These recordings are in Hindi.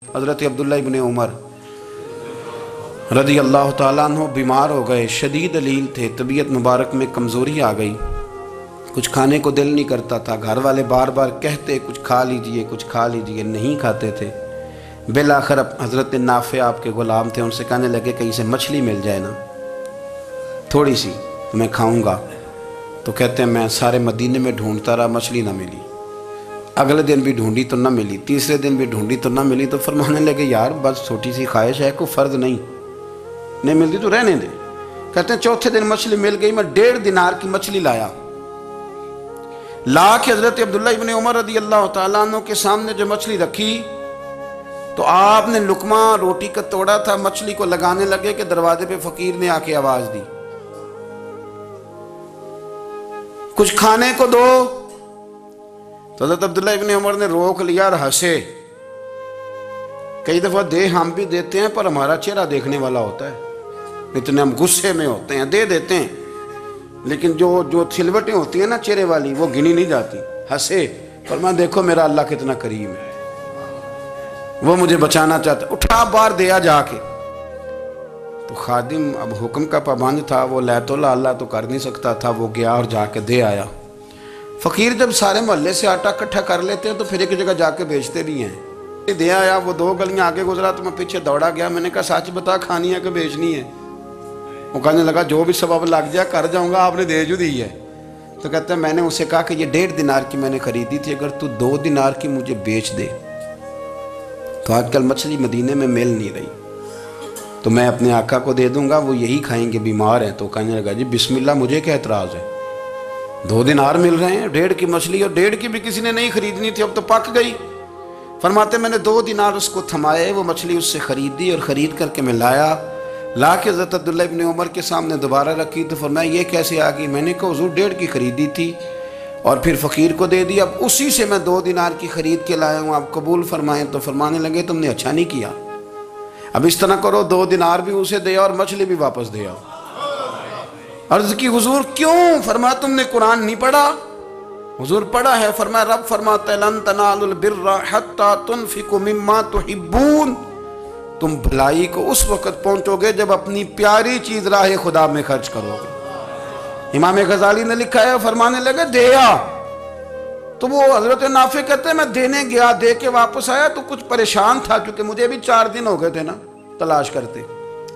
हज़रत अब्दुल्ला इब्न उमर रज़ी अल्लाह ताला अन्हु बीमार हो गए, शदीद अलील थे, तबीयत मुबारक में कमज़ोरी आ गई, कुछ खाने को दिल नहीं करता था। घर वाले बार बार कहते कुछ खा लीजिए, कुछ खा लीजिए, नहीं खाते थे। बिल आखिर हज़रत नाफ़े आपके ग़ुलाम थे, उनसे कहने लगे कहीं से मछली मिल जाए ना थोड़ी सी तो मैं खाऊँगा। तो कहते हैं मैं सारे मदीने में ढूंढता रहा, मछली ना मिली। अगले दिन भी ढूंढी तो ना मिली, तीसरे दिन भी ढूंढी तो ना मिली। तो फरमाने लगे यार बस छोटी सी ख्वाहिश है, कोई फ़र्ज नहीं मिलती तो रहने दे। कहते हैं चौथे दिन मछली मिल गई, मैं 1.5 दिनार की मछली लाया। ला के हज़रत अब्दुल्ला इब्न उमर रज़ी अल्लाह ताला अन्हु के सामने जो मछली रखी तो आपने लुकमा रोटी का तोड़ा था, मछली को लगाने लगे कि दरवाजे पे फ़कीर ने आके आवाज़ दी कुछ खाने को दो। तो हज़रत अब्दुल्ला इब्न उमर ने रोक लिया और हंसे। कई दफ़ा दे हम भी देते हैं पर हमारा चेहरा देखने वाला होता है, इतने हम गुस्से में होते हैं, दे देते हैं, लेकिन जो सिलवटें होती हैं ना चेहरे वाली वो गिनी नहीं जाती। हंसे पर मैं देखो मेरा अल्लाह कितना करीम है, वो मुझे बचाना चाहता, उठा बार दिया जाके। तो खादिम अब हुक्म का पाबंद था, वो लैतुल्ला अल्लाह तो कर नहीं सकता था, वो गया और जाके दे आया। फ़कीर जब सारे मोहल्ले से आटा इकट्ठा कर लेते हैं तो फिर एक जगह जाके बेचते भी हैं। दे आया, वो 2 गलियां आगे गुजरा तो मैं पीछे दौड़ा गया। मैंने कहा सच बता खानी है कि बेचनी है? वो कहने लगा जो भी सबब लग जाए कर जाऊंगा, आपने दे जो दी है। तो कहता है मैंने उसे कहा कि ये 1.5 दिनार की मैंने खरीदी थी, अगर तू 2 दिनार की मुझे बेच दे तो आजकल मछली मदीने में मिल नहीं रही, तो मैं अपने आका को दे दूंगा, वो यही खाएंगे, बीमार हैं। तो कहने लगा जी बिस्मिल्लाह, मुझे क्या एतराज़ है, 2 दिनार मिल रहे हैं, 1.5 की मछली, और 1.5 की भी किसी ने नहीं खरीदनी थी, अब तो पक गई। फरमाते मैंने 2 दिनार उसको थमाए, वो मछली उससे खरीदी और ख़रीद करके मैं लाया। ला के हज़रत अब्दुल्ला इब्न उमर के सामने दोबारा रखी तो फरमाया ये कैसे आ गई? मैंने कहा हुज़ूर 1.5 की खरीदी थी और फिर फ़कीर को दे दी, अब उसी से मैं 2 दिनार की ख़रीद के लाया हूँ, आप कबूल फरमाएँ। तो फरमाने लगे तुमने अच्छा नहीं किया, अब इस तरह करो 2 दिनार भी उसे दे और मछली भी वापस दे आओ। अर्ज़ की हुजूर क्यों? फरमाया तुमने कुरान नहीं पढ़ा? हुजूर पढ़ा है। फरमाया रब फरमाता है लन तनालुल बिर्रा हत्ता तुनफिकु मिम्मा तुहिब्बून, तुम भलाई को उस वक़्त पहुंचोगे जब अपनी प्यारी चीज़ राह खुदा में खर्च करोगे। इमाम गज़ाली ने लिखा है, फरमाने लगे दे आ। तो वो हज़रत नाफ़े कहते हैं मैं देने गया, दे के वापस आया तो कुछ परेशान था क्योंकि मुझे भी 4 दिन हो गए थे ना तलाश करते,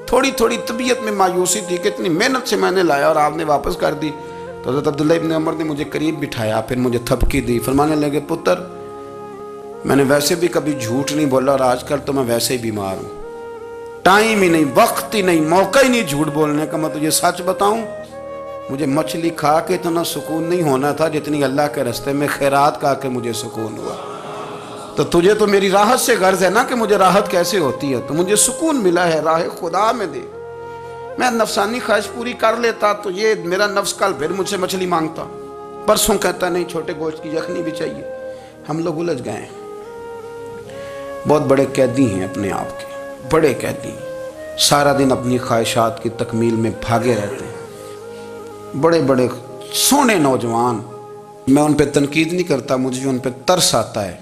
थोड़ी थोड़ी तबीयत में मायूसी थी कि इतनी मेहनत से मैंने लाया और आपने वापस कर दी। तो हज़रत अब्दुल्ला इब्न उमर ने मुझे करीब बिठाया, फिर मुझे थपकी दी, फरमाने लगे पुत्र मैंने वैसे भी कभी झूठ नहीं बोला और आजकल तो मैं वैसे ही बीमार हूँ, टाइम ही नहीं, वक्त ही नहीं, मौका ही नहीं झूठ बोलने का। मैं तुझे सच बताऊँ, मुझे मछली खा के इतना सुकून नहीं होना था जितनी अल्लाह के रास्ते में खैरात खा के मुझे सुकून हुआ। तो तुझे तो मेरी राहत से गर्ज है ना कि मुझे राहत कैसे होती है, तो मुझे सुकून मिला है राह खुदा में दे। मैं नफसानी ख्वाहिश पूरी कर लेता तो ये मेरा नफ्स कल फिर मुझसे मछली मांगता, परसों कहता नहीं छोटे गोश्त की यखनी भी चाहिए। हम लोग उलझ गए हैं, बहुत बड़े कैदी हैं अपने आप के, बड़े कैदी, सारा दिन अपनी ख्वाहिशात की तकमील में भागे रहते हैं। बड़े बड़े सोने नौजवान, मैं उन पर तनकीद नहीं करता, मुझे उन पर तरस आता है।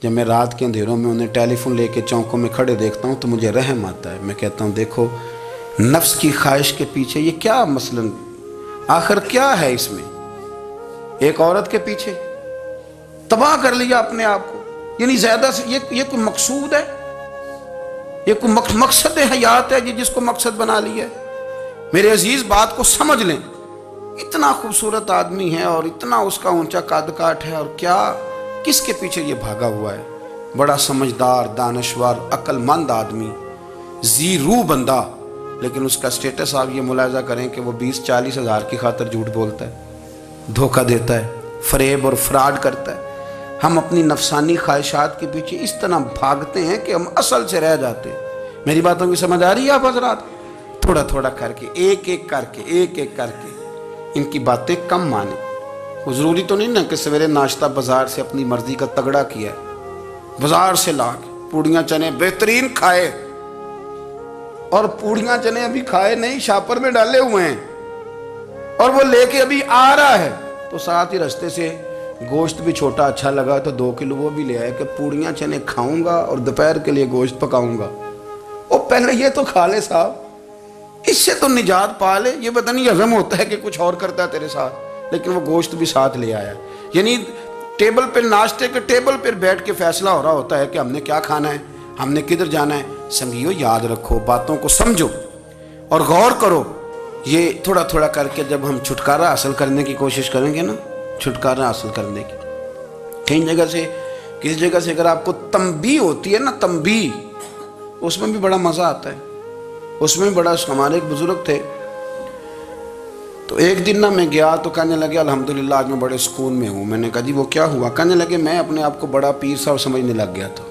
जब मैं रात के अंधेरों में उन्हें टेलीफोन लेके चौकों में खड़े देखता हूँ तो मुझे रहम आता है। मैं कहता हूँ देखो नफ्स की ख्वाहिश के पीछे ये क्या मसलन, आखिर क्या है इसमें? एक औरत के पीछे तबाह कर लिया अपने आप को, यानी ज्यादा से ये कोई मकसूद है? ये कोई मकसद हयात है जिसको मकसद बना लिया है? मेरे अजीज बात को समझ लें, इतना खूबसूरत आदमी है और इतना उसका ऊंचा कद काठ है, और क्या किसके पीछे ये भागा हुआ है? बड़ा समझदार, दानश्वर, अक्लमंद आदमी, जी रूह बंदा, लेकिन उसका स्टेटस आप ये मुलाजा करें कि वो 20-40 हज़ार की खातर झूठ बोलता है, धोखा देता है, फरेब और फ्रॉड करता है। हम अपनी नफसानी ख्वाहिशात के पीछे इस तरह भागते हैं कि हम असल से रह जाते हैं। मेरी बातों की समझ आ रही है आप हज़रात? थोड़ा थोड़ा करके, एक एक करके इनकी बातें कम माने। वो ज़रूरी तो नहीं ना कि सवेरे नाश्ता बाजार से अपनी मर्जी का तगड़ा किया, बाजार से ला के पूड़ियाँ चने बेहतरीन खाए, और पूड़ियाँ चने अभी खाए नहीं, शापर में डाले हुए हैं, और वो लेके अभी आ रहा है तो साथ ही रास्ते से गोश्त भी छोटा अच्छा लगा तो 2 किलो वो भी ले आए कि पूड़ियाँ चने खाऊंगा और दोपहर के लिए गोश्त पकाऊंगा। ओ पहले ये तो खा ले साहब, इससे तो निजात पा ले। ये पता नहीं हजम होता है कि कुछ और करता है तेरे साथ, लेकिन वो गोश्त भी साथ ले आया। यानी टेबल पर, नाश्ते के टेबल पर बैठ के फैसला हो रहा होता है कि हमने क्या खाना है, हमने किधर जाना है। संगियो याद रखो, बातों को समझो और गौर करो। ये थोड़ा थोड़ा करके जब हम छुटकारा हासिल करने की कोशिश करेंगे ना, छुटकारा हासिल करने की, कई जगह से, किसी जगह से अगर आपको तंबी होती है ना, तंबी, उसमें भी बड़ा मज़ा आता है। उसमें भी बड़ा, हमारे एक बुजुर्ग थे, तो एक दिन ना मैं गया तो कहने लगे अल्हम्दुलिल्लाह आज मैं बड़े सुकून में हूँ। मैंने कहा जी वो क्या हुआ? कहने लगे मैं अपने आप को बड़ा पीर साहब समझने लग गया था।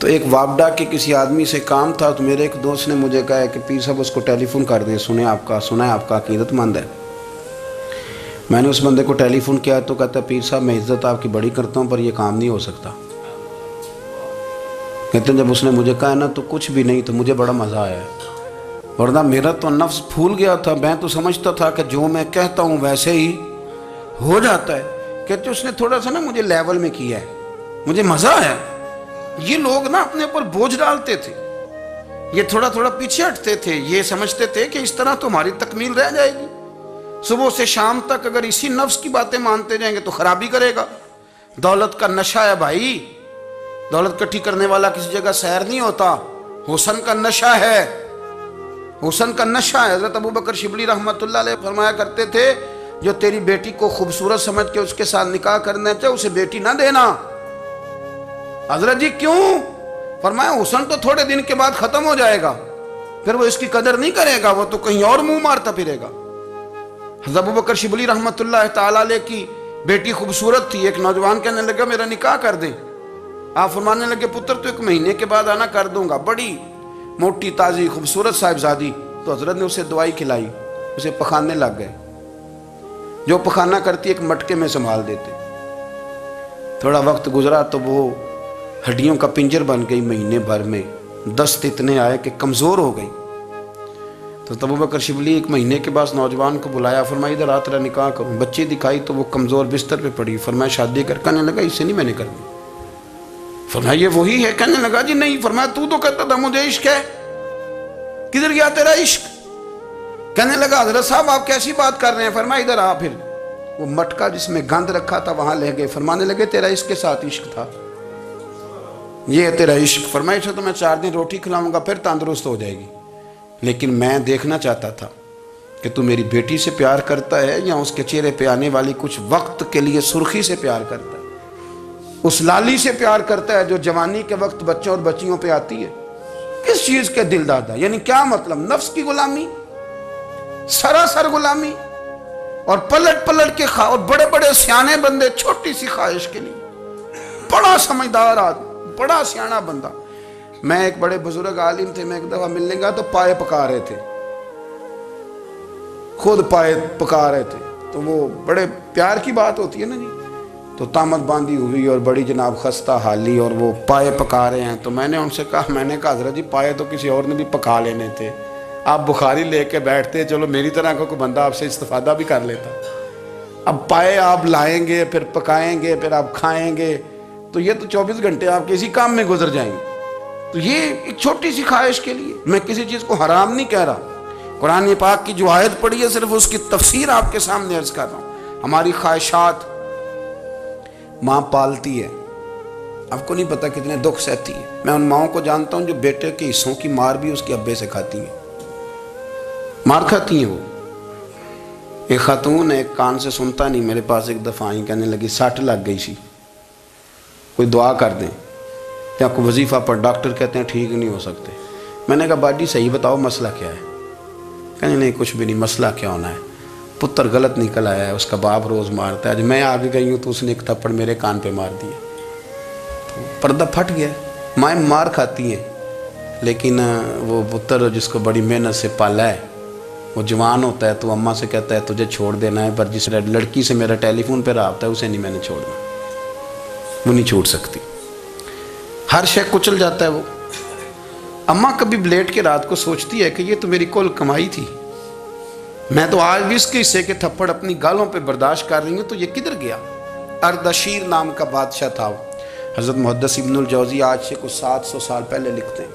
तो एक वापडा के किसी आदमी से काम था, तो मेरे एक दोस्त ने मुझे कहा कि पीर साहब उसको टेलीफोन कर दें, सुना है आपका अकीदतमंद है। मैंने उस बंदे को टेलीफोन किया तो कहता पीर साहब मैं इज़्ज़त आपकी बड़ी करता हूँ पर यह काम नहीं हो सकता। कहते जब उसने मुझे कहा ना तो कुछ भी नहीं, तो मुझे बड़ा मज़ा आया, वरना मेरा तो नफ्स फूल गया था। मैं तो समझता था कि जो मैं कहता हूँ वैसे ही हो जाता है। कहते उसने थोड़ा सा ना मुझे लेवल में किया है, मुझे मज़ा आया। ये लोग ना अपने ऊपर बोझ डालते थे, ये थोड़ा थोड़ा पीछे हटते थे, ये समझते थे कि इस तरह तो हमारी तकमील रह जाएगी। सुबह से शाम तक अगर इसी नफ्स की बातें मानते जाएंगे तो खराबी करेगा। दौलत का नशा है भाई, दौलत इकट्ठी करने वाला किसी जगह सैर नहीं होता। हुस्न का नशा है, हुस्न का नशा है। हज़रत अबू बकर शिबली रहमतुल्लाह अलैह फरमाया करते थे जो तेरी बेटी को खूबसूरत समझ के उसके साथ निकाह करना चाहे उसे बेटी ना देना। हजरत जी क्यों? फरमाया हुस्न तो थोड़े दिन के बाद खत्म हो जाएगा, फिर वो इसकी कदर नहीं करेगा, वो तो कहीं और मुंह मारता फिरेगा। हज़रत अबू बकर शिबली रहमतुल्लाह ताला अलैह की बेटी खूबसूरत थी। एक नौजवान कहने लगा मेरा निकाह कर दें। आप फरमाने लगे पुत्र तो 1 महीने के बाद आना, कर दूंगा। बड़ी मोटी ताज़ी खूबसूरत साहिबजादी। तो हजरत ने उसे दवाई खिलाई, उसे पखाने लग गए। जो पखाना करती एक मटके में संभाल देते। थोड़ा वक्त गुजरा तो वो हड्डियों का पिंजर बन गई। महीने भर में दस्त इतने आए कि कमज़ोर हो गई। तो अबू बकर शिबली 1 महीने के बाद नौजवान को बुलाया, फरमाया इधर आ तेरा निकाह करूँ। बच्ची दिखाई तो वो कमज़ोर बिस्तर पे पड़ी। फरमाया शादी कर। कहने लगा इससे नहीं मैंने करनी। फरमाया ये वही है? कहने लगा जी नहीं। फरमाया तू तो कहता था मुझे इश्क है, किधर गया तेरा इश्क? कहने लगा हजरत साहब आप कैसी बात कर रहे हैं? फरमाया इधर आ। फिर वो मटका जिसमें गंद रखा था वहां ले गए। फरमाने लगे तेरा इसके साथ इश्क था, ये है तेरा इश्क। फरमाया तो मैं 4 दिन रोटी खिलाऊंगा फिर तंदुरुस्त हो जाएगी, लेकिन मैं देखना चाहता था कि तू मेरी बेटी से प्यार करता है या उसके चेहरे पे आने वाली कुछ वक्त के लिए सुर्खी से प्यार करता है, उस लाली से प्यार करता है जो जवानी के वक्त बच्चों और बच्चियों पे आती है। किस चीज के दिल दादा? यानी क्या मतलब? नफ्स की गुलामी, सरासर गुलामी। और पलट पलट के खा, और बड़े बड़े सियाने बंदे छोटी सी ख्वाहिश के लिए। बड़ा समझदार आदमी, बड़ा सियाना बंदा। मैं एक बड़े बुजुर्ग आलिम थे, मैं एक दफा मिलने गया तो पाए पका रहे थे, खुद पाए पका रहे थे। तो वो बड़े प्यार की बात होती है ना जी। तो तामत बांधी हुई और बड़ी जनाब खस्ता हाली, और वो पाए पका रहे हैं। तो मैंने उनसे कहा, मैंने कहा हजरत जी पाए तो किसी और ने भी पका लेने थे, आप बुखारी लेके बैठते, चलो मेरी तरह का कोई बंदा आपसे इस्तेफादा भी कर लेता। अब पाए आप लाएंगे, फिर पकाएंगे, फिर आप खाएंगे, तो ये तो 24 घंटे आपके इसी काम में गुजर जाएंगे। तो ये एक छोटी सी ख्वाहिश के लिए, मैं किसी चीज़ को हराम नहीं कह रहा। कुरान पाक की जो आयत पढ़ी है सिर्फ उसकी तफसीर आपके सामने अर्ज कर रहा हूँ। हमारी ख्वाहिशात माँ पालती है, आपको नहीं पता कितने दुख सहती है। मैं उन माओं को जानता हूँ जो बेटे के हिस्सों की मार भी उसके अब्बे से खाती हैं, मार खाती हैं वो। एक खातून है, एक कान से सुनता नहीं, मेरे पास एक दफ़ा आई, कहने लगी 60 लग गई सी, कोई दुआ कर दें या कोई वजीफ़ा पर, डॉक्टर कहते हैं ठीक नहीं हो सकते। मैंने कहा बाजी सही बताओ मसला क्या है? कहने नहीं कुछ भी नहीं, मसला क्या होना है, पुत्र गलत निकल आया है, उसका बाप रोज़ मारता है, आज मैं आगे गई हूँ तो उसने एक थप्पड़ मेरे कान पे मार दिया, तो पर्दा फट गया। माँ मार खाती हैं, लेकिन वो पुत्र जिसको बड़ी मेहनत से पाला है वो जवान होता है तो अम्मा से कहता है तुझे छोड़ देना है, पर जिस लड़की से मेरा टेलीफोन पे रब्ता है उसे नहीं मैंने छोड़ना, वो नहीं छोड़ सकती। हर शय कुचल जाता है वो। अम्मा कभी लेट के रात को सोचती है कि ये तो मेरी कुल कमाई थी, मैं तो आज भी इसके हिस्से के थप्पड़ अपनी गालों पे बर्दाश्त कर रही हूँ, तो ये किधर गया। अर्दशीर नाम का बादशाह था। हज़रत मुहद्दिस इब्नुल जौज़ी आज से कुछ 700 साल पहले लिखते हैं,